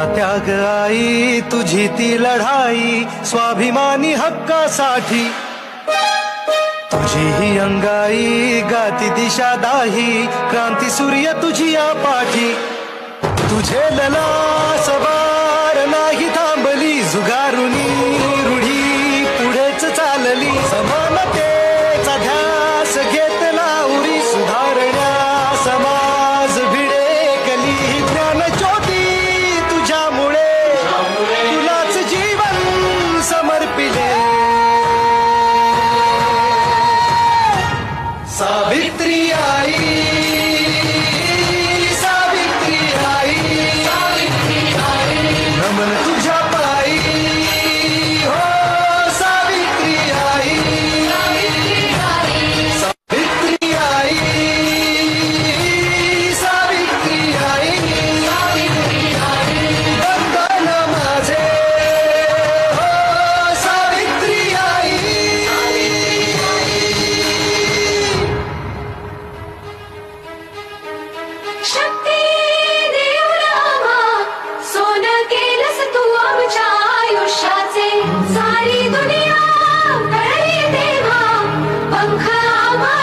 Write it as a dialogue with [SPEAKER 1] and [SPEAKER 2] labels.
[SPEAKER 1] तुझा त्याग आई, तुझी ती लढाई स्वाभिमानी हक्कासाठी, तुझी ही अंगाई गाती दिशा दाही, क्रांती सूर्य तुझी या पाठी, तुझे लला सवार नाही थांबली, जुगारुनी रूढी पुढेच चालली, समानतेचा ध्यास घेतला उरी, सुधारण्या समाज भिडेकली, ज्ञान ज्योती तुझ्यामुळे तुलाच जीवन समर्पिले, सावित्री आई, नमन तुझ्या पायी, हो सावित्री आई, सावित्री आई, सावित्री आई, वंदन माझे, हो सावित्री आई.
[SPEAKER 2] शक्ती देऊन आम्हा सोनं केलंस तू आमच्या आयुष्याचे, सारी दुनिया कळली तेव्हा पंख आम्हा